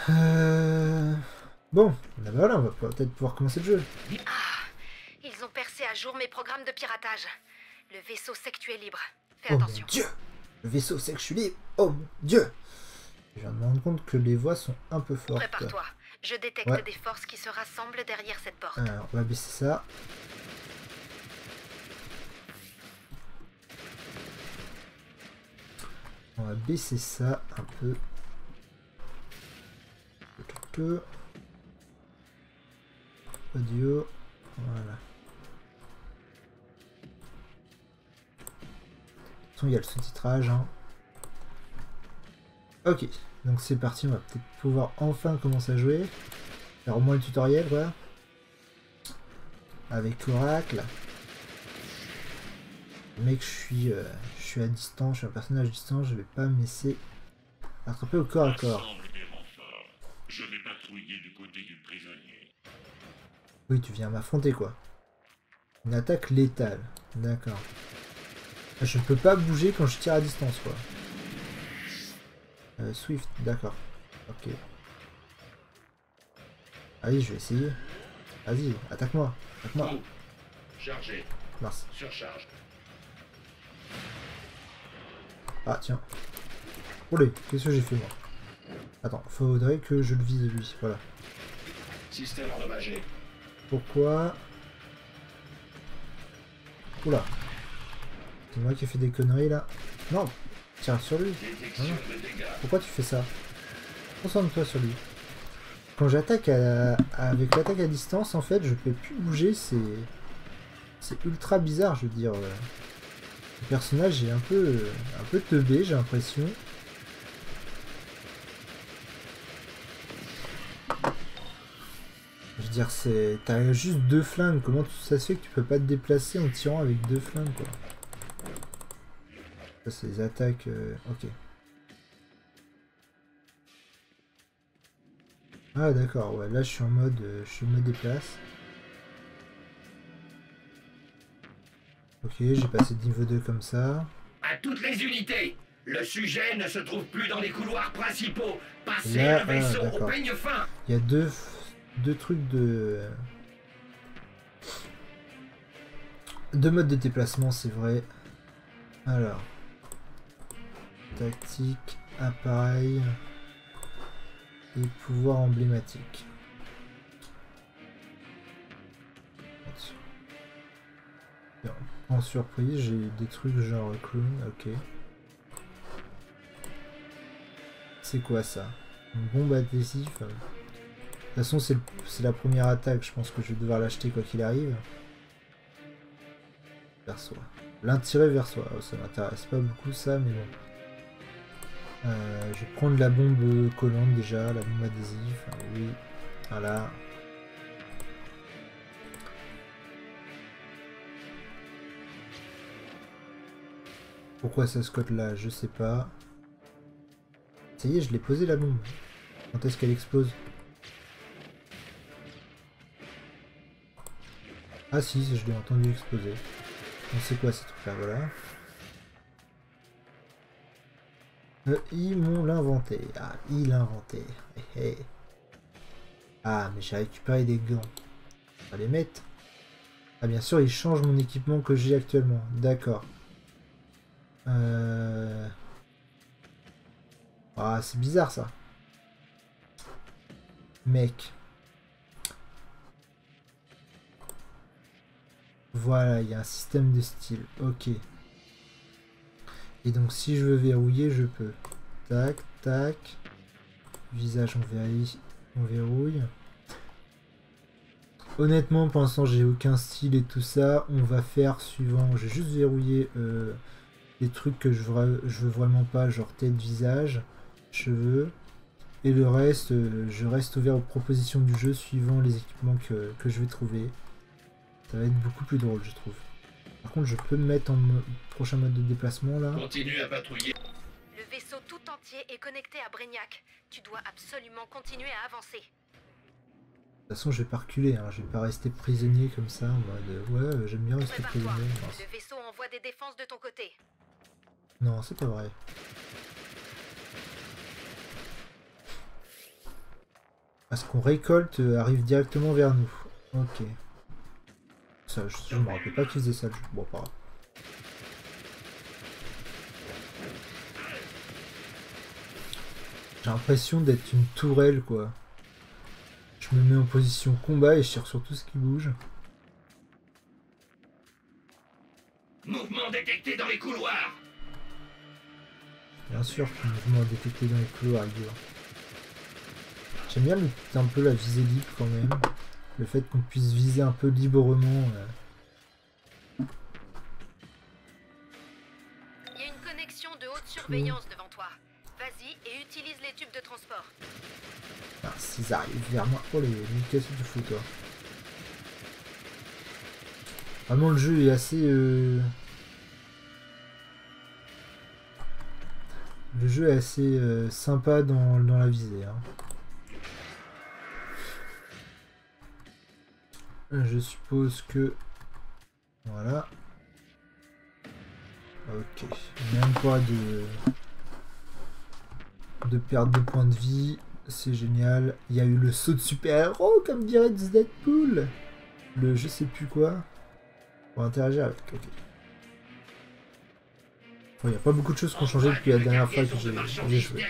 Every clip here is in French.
Bon, là voilà, on va peut-être pouvoir commencer le jeu. Ah, ils ont percé à jour mes programmes de piratage. Le vaisseau sait que tu es libre. Fais Oh mon attention. dieu! Le vaisseau sait que je suis libre! Oh mon dieu! Je viens de me rendre compte que les voix sont un peu fortes. Prépare-toi. Je Ouais, détecte des forces qui se rassemblent derrière cette porte. alors on va baisser ça. On va baisser ça un peu. Audio. Voilà. De toute façon, il y a le sous-titrage. Hein. Ok, donc c'est parti. On va peut-être pouvoir enfin commencer à jouer. Faire au moins le tutoriel, quoi. Avec Oracle. Mec, je suis à distance, je suis un personnage distant, je vais pas me laisser attraper au corps à corps. Rassemble les renforts. Je vais patrouiller du côté du prisonnier. Oui, tu viens m'affronter, quoi. Une attaque létale. D'accord. Je peux pas bouger quand je tire à distance, quoi. Swift, d'accord. Ok. Allez, je vais essayer. Vas-y, attaque-moi. Attaque-moi. Go. Chargé. Mince. Surcharge. Ah, tiens. Oulé, qu'est-ce que j'ai fait, moi? Attends, faudrait que je le vise, lui. Voilà. Système endommagé. Pourquoi? Oula. C'est moi qui ai fait des conneries, là. Non, tire sur lui. Détection Non, non. de dégâts. Pourquoi tu fais ça? Concentre-toi sur lui. Quand j'attaque avec l'attaque à distance, en fait, je peux plus bouger. C'est ultra bizarre, je veux dire. Le personnage est un peu teubé, j'ai l'impression. Je veux dire, t'as juste deux flingues. Comment ça se fait que tu peux pas te déplacer en tirant avec deux flingues, quoi? Ça, c'est les attaques. Ok. Ah, d'accord, ouais, là, je suis en mode. Je me déplace. Ok, j'ai passé de niveau 2 comme ça. À toutes les unités. Le sujet ne se trouve plus dans les couloirs principaux. Passez Là, le vaisseau au d'accord. peigne fin. Il y a deux trucs deux modes de déplacement, c'est vrai. Alors, tactique, appareil et pouvoir emblématique. Bien. En surprise, j'ai des trucs genre clown, ok. C'est quoi ça? Une bombe adhésif. De toute façon, c'est la première attaque, je pense que je vais devoir l'acheter quoi qu'il arrive. Vers soi. L'intérêt vers soi. Oh, ça m'intéresse pas beaucoup ça, mais bon. Je vais prendre la bombe collante déjà, la bombe adhésive. Oui, voilà. Pourquoi ça scotte là? Je sais pas. Ça y est, je l'ai posé la bombe. Quand est-ce qu'elle explose? Ah si, je l'ai entendu exploser. On sait quoi ces trucs là, voilà. Ils m'ont l'inventé. Ah, il l'a inventé. Hé, hé. Ah, mais j'ai récupéré des gants. On va les mettre. Ah, bien sûr, il change mon équipement que j'ai actuellement. D'accord. Ah, c'est bizarre ça. Mec. Voilà, il y a un système de style. Ok. Et donc, si je veux verrouiller, je peux. Tac, tac. Visage, on verrouille. Honnêtement, pour l'instant, j'ai aucun style et tout ça. On va faire suivant. J'ai juste verrouillé les trucs que je veux vraiment pas, genre tête, visage, cheveux. Et le reste, je reste ouvert aux propositions du jeu suivant les équipements que je vais trouver. Ça va être beaucoup plus drôle, je trouve. Par contre, je peux me mettre en prochain mode de déplacement là. Continue à patrouiller. Le vaisseau tout entier est connecté à Brignac. Tu dois absolument continuer à avancer. De toute façon, je vais pas reculer, hein. Je vais pas rester prisonnier comme ça en mode ouais, j'aime bien rester Prépare-toi. prisonnier. Le vaisseau envoie des défenses de ton côté. Non, c'est pas vrai. ce qu'on récolte arrive directement vers nous. Ok. Ça, je me rappelle pas qu'ils faisaient ça le jeu. Bon, pas grave. J'ai l'impression d'être une tourelle, quoi. Je me mets en position combat et je tire sur tout ce qui bouge. Mouvement détecté dans les couloirs. Bien sûr que le mouvement est détecté dans les couloirs, Igor. J'aime bien un peu la visée libre quand même. Le fait qu'on puisse viser un peu librement. Il y a une connexion de haute surveillance devant toi. Vas-y et utilise les tubes de transport. Ah, s'ils arrivent vers moi. Oh, les casses du fou, toi. Vraiment, le jeu est assez. Le jeu est assez sympa dans la visée. Hein. Je suppose que... Voilà. Ok. Même pas de perte de points de vie. C'est génial. Il y a eu le saut de super-héros, comme dirait Deadpool. Le je sais plus quoi. Pour interagir avec... Ok. Il n'y a pas beaucoup de choses qui ont changé depuis la dernière fois que j'ai joué.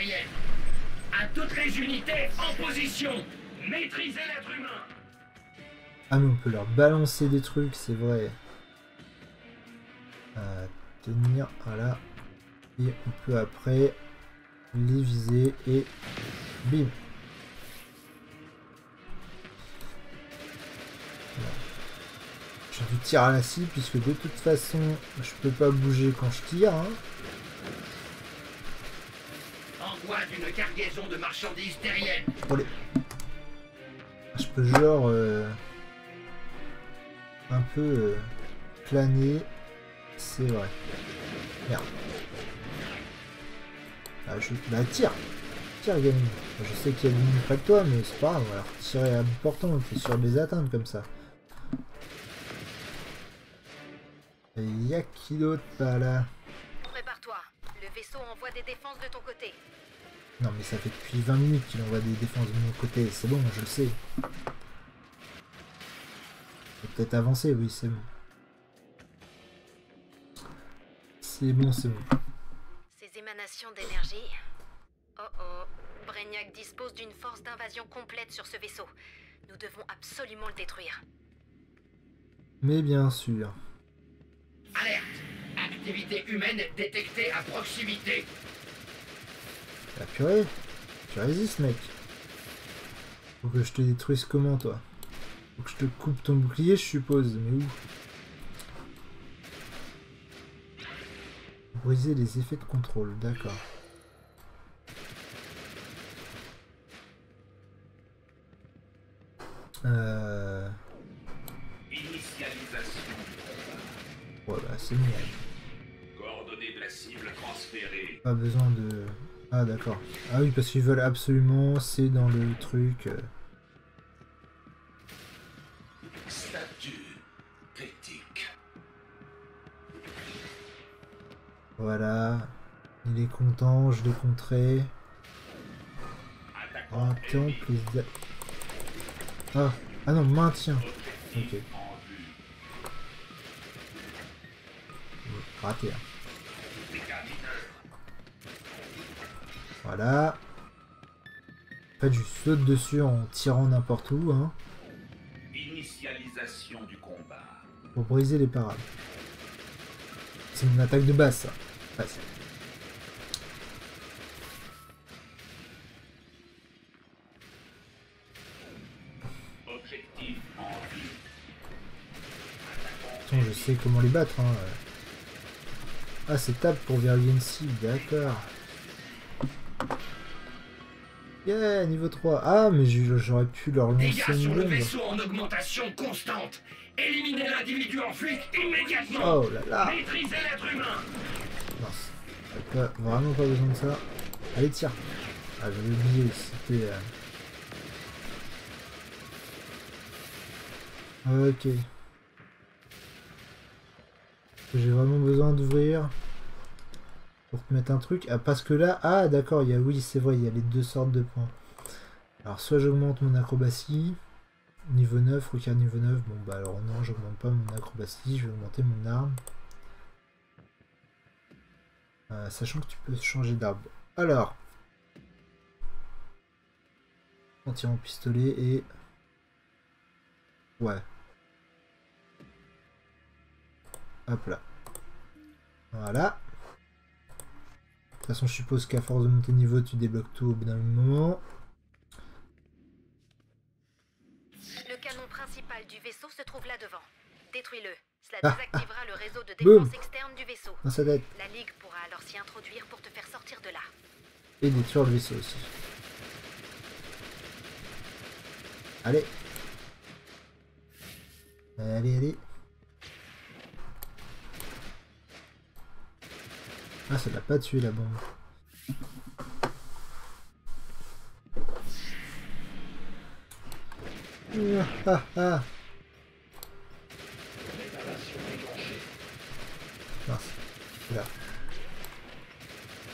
À toutes les unités en position. Maîtrisez l'être humain. Ah mais on peut leur balancer des trucs, c'est vrai. Tenir, voilà. Et on peut après les viser et bim. Voilà. J'ai du tir à la cible puisque de toute façon je peux pas bouger quand je tire. Hein. Envoi d'une cargaison de marchandises terriennes. Allez. Je peux genre un peu planer, c'est vrai. Merde. Ah, bah tire, gamine. Je sais qu'il y a des mines près de toi, mais c'est pas grave, on va leur tirer à bout portant, t'es sûr de les atteindre comme ça. Et y a qui d'autre pas là? Prépare-toi, le vaisseau envoie des défenses de ton côté. Non mais ça fait depuis 20 minutes qu'il envoie des défenses de mon côté, c'est bon, je le sais. Peut-être avancer, oui, c'est bon. C'est bon, c'est bon. Ces émanations d'énergie... Oh oh, Brainiac dispose d'une force d'invasion complète sur ce vaisseau. Nous devons absolument le détruire. Mais bien sûr. Alerte! Activité humaine détectée à proximité. La purée, tu résistes, mec. Faut que je te détruise comment, toi? Faut que je te coupe ton bouclier, je suppose, mais où? Briser les effets de contrôle, d'accord. Initialisation. Voilà, c'est mieux. Coordonnées de la cible transférées. Pas besoin de... Ah, d'accord. Ah oui, parce qu'ils veulent absolument, c'est dans le truc... Statut critique. Voilà. Il est content, je l'ai contré. Attaquant Un temple, les... Ah. Ah non, maintien. Ok. en vue. Raté. Hein. Détermineur. Voilà. En fait, je saute dessus en tirant n'importe où, hein, Initialisation du combat. pour briser les parades. C'est une attaque de base, ça. Vas-y. Objectif en vue. Attends, je sais comment les battre, hein. Ah, c'est table pour verrouiller une cible, d'accord. Yeah, niveau 3. Ah, mais j'aurais pu leur lancer Dégâts une sur le bombe. vaisseau en augmentation constante. Éliminez l'individu en fuite immédiatement. Oh là là. Maîtrisez l'être humain. Mince. T'as vraiment pas besoin de ça. Allez, tire. Ah, j'avais oublié, c'était... Ok. J'ai vraiment besoin d'ouvrir pour te mettre un truc. Ah, parce que là... Ah, d'accord, il y a... Oui, c'est vrai, il y a les deux sortes de points. Alors soit j'augmente mon acrobatie, niveau 9, requiert niveau 9, bon bah alors non, j'augmente pas mon acrobatie, je vais augmenter mon arme. Sachant que tu peux changer d'arme. Alors, en tirant au pistolet et... Ouais. Hop là. Voilà. De toute façon, je suppose qu'à force de monter de niveau, tu débloques tout au bout d'un moment. Le canon principal du vaisseau se trouve là devant. Détruis-le. Cela Ah, désactivera le réseau de Boum. défense externe du vaisseau. Dans sa tête. La Ligue pourra alors s'y introduire pour te faire sortir de là. Et détruire le vaisseau aussi. Allez. Allez, allez. Ah, ça l'a pas tué la bombe. Ah, ah. Mince. Là.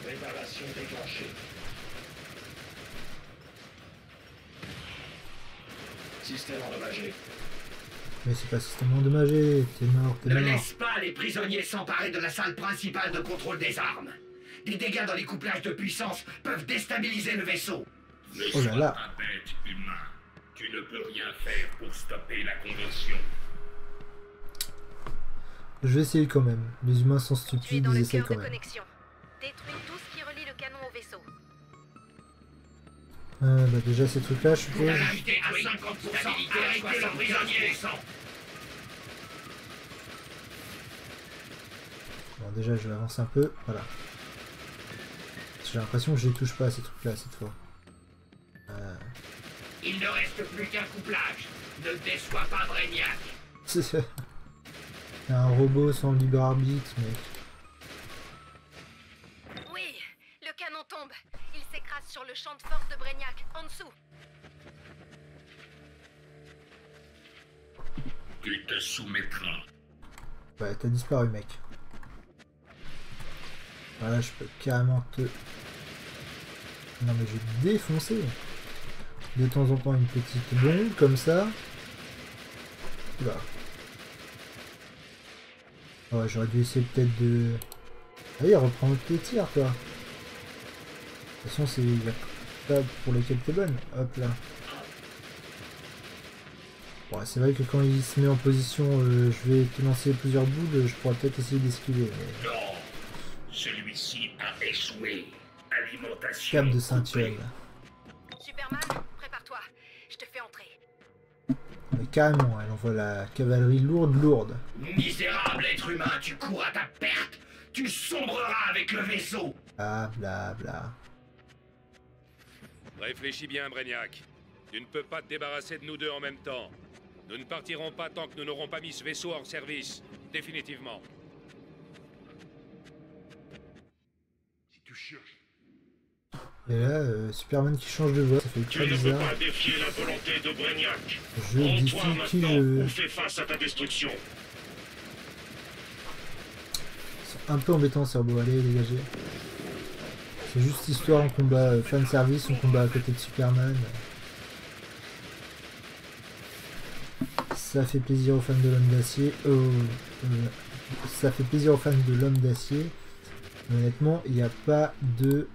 Préparation déclenchée. Système endommagé. Mais c'est pas système endommagé. T'es mort, t'es Ne mort. laisse pas les prisonniers s'emparer de la salle principale de contrôle des armes. Des dégâts dans les couplages de puissance peuvent déstabiliser le vaisseau. Ne Oh là sois là. pas bête, humain. Tu ne peux rien faire pour stopper la conversion. Je vais essayer quand même. Les humains sont Tu es stupides, dans ils le essayent cœur quand de même. connexion. Détruis tout ce qui relie le canon au vaisseau. Bah déjà ces trucs là je suppose. Stabilité à 50%. Arrêtez le prisonnier. Bon déjà je vais avancer un peu. Voilà. J'ai l'impression que je les touche pas ces trucs là cette fois. Il ne reste plus qu'un couplage. Ne déçois pas Brainiac. C'est un robot sans libre arbitre, mec. Oui, le canon tombe. Il s'écrase sur le champ de force de Brainiac, en dessous. Tu te soumettras. Ouais, t'as disparu, mec. Voilà, je peux carrément te... Non mais je vais défoncer. De temps en temps une petite bombe comme ça. Oula. Ouais, j'aurais dû essayer peut-être de... Allez, reprends tes tirs, toi. De toute façon, c'est la table pour lesquelles t'es bonne. Hop là. Ouais, c'est vrai que quand il se met en position, je vais te lancer plusieurs boules, je pourrais peut-être essayer d'esquiver. Mais... Non. Celui-ci a échoué. Alimentation. Cap de Saint-Hiel. Superman, prépare-toi. Je te fais entrer. Mais carrément, elle envoie la cavalerie lourde. Misérable être humain, tu cours à ta perte. Tu sombreras avec le vaisseau. Ah, bla bla. Réfléchis bien, Brainiac. Tu ne peux pas te débarrasser de nous deux en même temps. Nous ne partirons pas tant que nous n'aurons pas mis ce vaisseau en service. Définitivement. Si tu cherches. Et là, Superman qui change de voix, ça fait Tu très ne peux bizarre. pas défier la volonté de Brainiac. Je Rends-toi défie qui maintenant je veux. ou fais face à ta destruction. C'est un peu embêtant, Cerveau. Allez, dégagez. C'est juste histoire en combat fan service, on combat à côté de Superman. Ça fait plaisir aux fans de l'homme d'acier. Ça fait plaisir aux fans de l'homme d'acier. Honnêtement, il n'y a pas de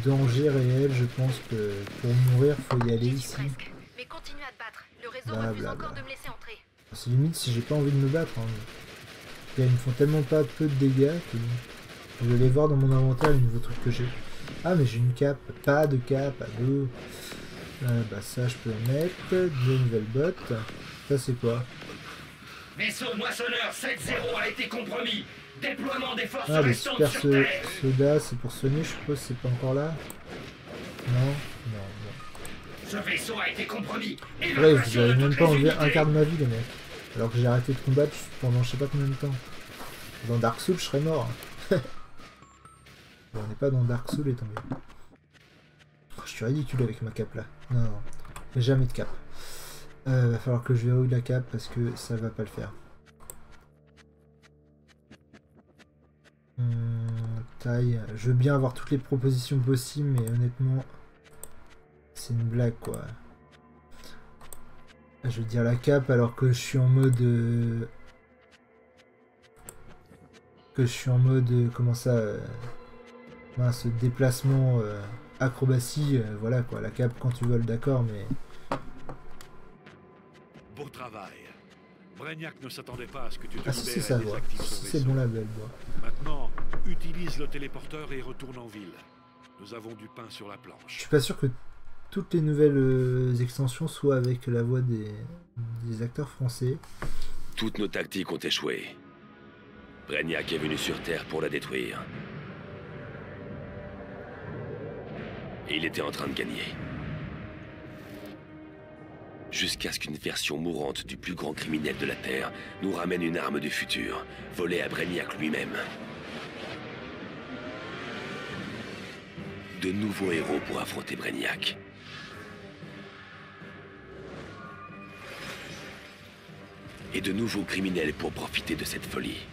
danger réel. Je pense que pour mourir, faut y aller J'y suis ici. presque. Mais continue à te battre. Le réseau Bla, refuse bla, encore bla. de me laisser entrer. C'est limite si j'ai pas envie de me battre. Hein. Ils me font tellement pas peu de dégâts que je vais aller voir dans mon inventaire les nouveaux trucs que j'ai. Ah mais j'ai une cape, pas de cape, allô. Bah ça je peux en mettre, deux nouvelles bottes. Ça c'est quoi? Vaisseau moissonneur 7-0 a été compromis. Déploiement des forces Ah les restantes super sur Terre. sodas, c'est pour soigner je suppose, c'est pas encore là? Non. Ce vaisseau a été compromis. Ouais, Évacuation vous avez de même toutes pas les enlevé un unités. quart de ma vie les mecs. Alors que j'ai arrêté de combattre pendant je sais pas combien de temps. Dans Dark Souls je serais mort. Bon, on n'est pas dans Dark Souls et tant mieux. Oh, je suis ridicule avec ma cape là. Non. Jamais de cape. Va falloir que je verrouille la cape parce que ça va pas le faire. Taille. Je veux bien avoir toutes les propositions possibles, mais honnêtement, c'est une blague quoi. Je veux dire la cape alors que je suis en mode... comment ça mince, déplacement acrobatie, voilà quoi, la cape quand tu voles d'accord mais... Beau travail. Brignac ne s'attendait pas à ce que tu te Ah si c'est libères ça, et ouais. désactives son C'est vaisseau. bon label, bois. Maintenant, utilise le téléporteur et retourne en ville. Nous avons du pain sur la Je planche. suis pas sûr que toutes les nouvelles extensions soient avec la voix des acteurs français. Toutes nos tactiques ont échoué. Brignac est venu sur Terre pour la détruire. Et il était en train de gagner. Jusqu'à ce qu'une version mourante du plus grand criminel de la Terre nous ramène une arme du futur, volée à Brignac lui-même. De nouveaux héros pour affronter Brignac. Et de nouveaux criminels pour profiter de cette folie.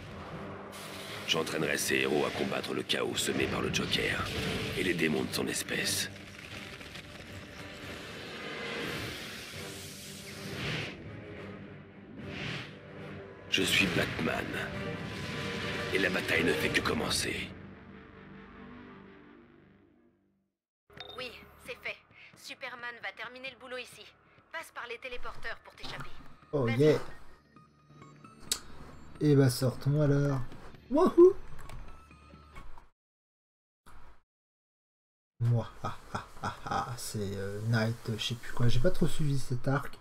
J'entraînerai ces héros à combattre le chaos semé par le Joker et les démons de son espèce. Je suis Batman. Et la bataille ne fait que commencer. Oui, c'est fait. Superman va terminer le boulot ici. Passe par les téléporteurs pour t'échapper. Oh Vas-y. yeah. Et bah sortons alors. Wouhou. Moi, c'est Night, je sais plus quoi. J'ai pas trop suivi cet arc.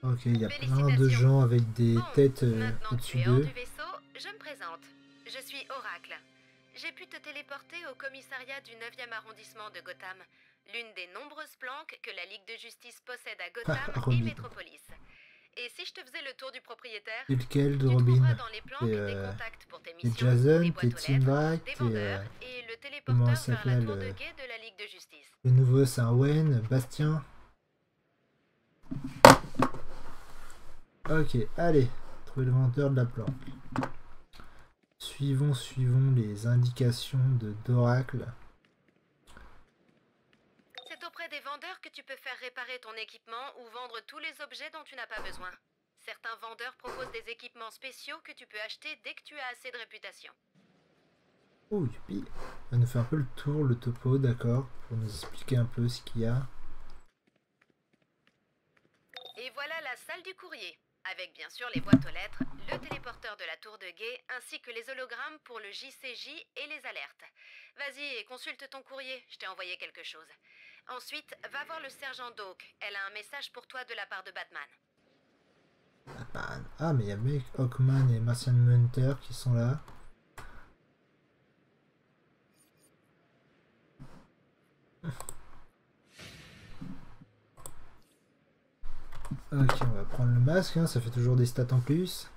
Ok, il y a plein de gens avec des têtes Maintenant tu au-dessus es hors d'eux. du vaisseau, je me présente. Je suis Oracle. J'ai pu te téléporter au commissariat du 9e arrondissement de Gotham, l'une des nombreuses planques que la Ligue de Justice possède à Gotham et Robin. Metropolis. Et si je te faisais le tour du propriétaire, Et lequel de tu Robin? trouveras dans les planques Et, des contacts pour tes et missions, Jason, des et boîtes aux Tim lettres, Wright, des et vendeurs et le comment téléporteur elle vers la s'appelle, tour de guet de la Ligue de Justice. le nouveau c'est un Wayne, Bastien. Ok, allez, trouver le vendeur de la planque. Suivons les indications d'Oracle. C'est auprès des vendeurs que tu peux faire réparer ton équipement ou vendre tous les objets dont tu n'as pas besoin. Certains vendeurs proposent des équipements spéciaux que tu peux acheter dès que tu as assez de réputation. Oh, youpi. Elle nous fait un peu le tour, le topo, d'accord, pour nous expliquer un peu ce qu'il y a. Et voilà la salle du courrier, avec bien sûr les boîtes aux lettres, le téléporteur de la tour de guet, ainsi que les hologrammes pour le JCJ et les alertes. Vas-y et consulte ton courrier, je t'ai envoyé quelque chose. Ensuite, va voir le sergent Doak, elle a un message pour toi de la part de Batman. Batman. Ah, mais il y a Meg, Hawkman et Martian Manhunter qui sont là. Ok, on va prendre le masque, hein, ça fait toujours des stats en plus.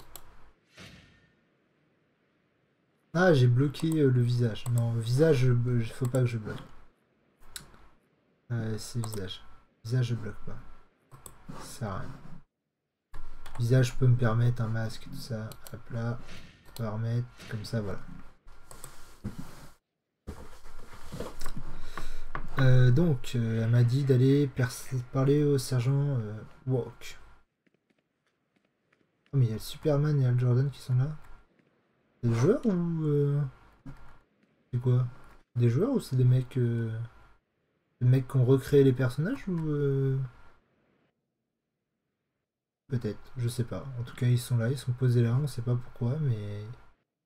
Ah, j'ai bloqué le visage. Non, le visage, faut pas que je bloque. C'est visage. Visage, je bloque pas. Ça sert à rien. Visage, je peux me permettre un masque, tout ça. Hop là, on va remettre comme ça, voilà. Donc, elle m'a dit d'aller parler au sergent Walk. Oh, mais il y a le Superman et Al Jordan qui sont là. C'est des joueurs ou... C'est quoi? Des joueurs ou c'est des mecs... Des mecs qui ont recréé les personnages ou... Peut-être, je sais pas. En tout cas, ils sont là, ils sont posés là, on sait pas pourquoi, mais...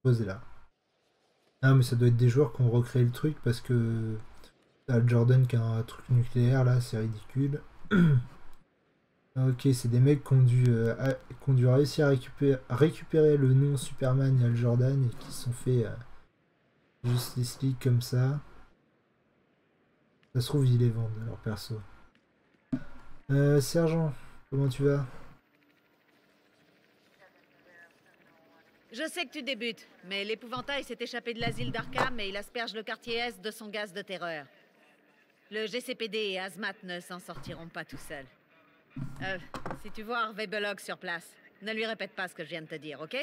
Posés là. Ah, mais ça doit être des joueurs qui ont recréé le truc parce que... Al Jordan qui a un truc nucléaire là, c'est ridicule. Ok, c'est des mecs qui ont dû réussir à récupérer le nom Superman et Al Jordan et qui se sont fait Justice League comme ça. Ça se trouve, ils les vendent, leur perso. Sergent, comment tu vas? Je sais que tu débutes, mais l'épouvantail s'est échappé de l'asile d'Arkham et il asperge le quartier Est de son gaz de terreur. Le GCPD et Hazmat ne s'en sortiront pas tout seuls. Si tu vois Harvey Bullock sur place, ne lui répète pas ce que je viens de te dire, ok?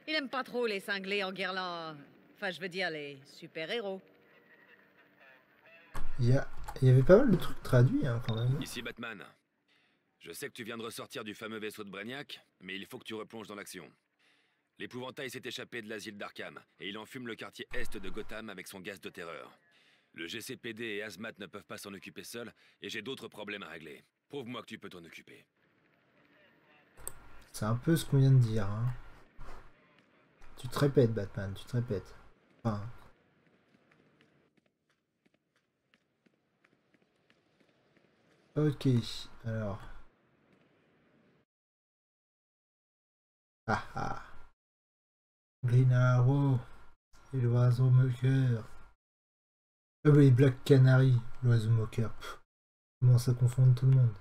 Il aime pas trop les cinglés en guirland... Enfin, je veux dire les super-héros. Il y avait pas mal de trucs traduits hein, quand même. Ici Batman. Je sais que tu viens de ressortir du fameux vaisseau de Brainiac, mais il faut que tu replonges dans l'action. L'épouvantail s'est échappé de l'asile d'Arkham, et il enfume le quartier est de Gotham avec son gaz de terreur. Le GCPD et Hazmat ne peuvent pas s'en occuper seuls, et j'ai d'autres problèmes à régler. Prouve-moi que tu peux t'en occuper. C'est un peu ce qu'on vient de dire. Hein. Tu te répètes, Batman, tu te répètes. Enfin... Ok, alors... Ah ah. Green Arrow et l'oiseau moqueur. Ah oui, Black Canary, l'oiseau moqueur. Pff, comment ça confond tout le monde.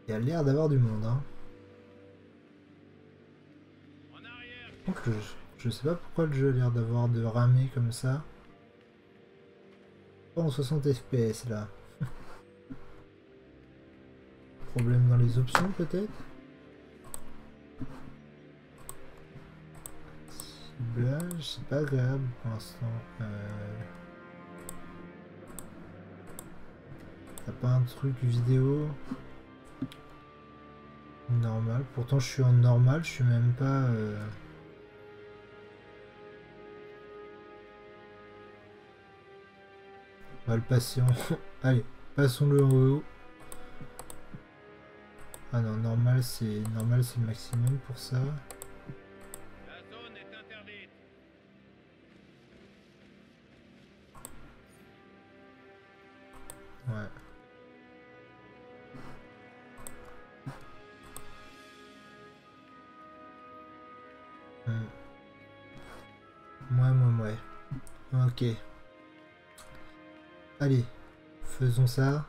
Il y a l'air d'avoir du monde, hein. Donc je sais pas pourquoi le jeu a l'air d'avoir de ramer comme ça. Pas en 60 FPS là. Problème dans les options peut-être. Ciblage, c'est pas agréable pour l'instant. T'as pas un truc vidéo normal? Pourtant je suis en normal, je suis même pas... On va le passer en... Allez, passons-le en haut. Ah non, normal c'est le maximum pour ça. La zone est interdite. Ouais. Ouais. Ok. Allez, faisons ça.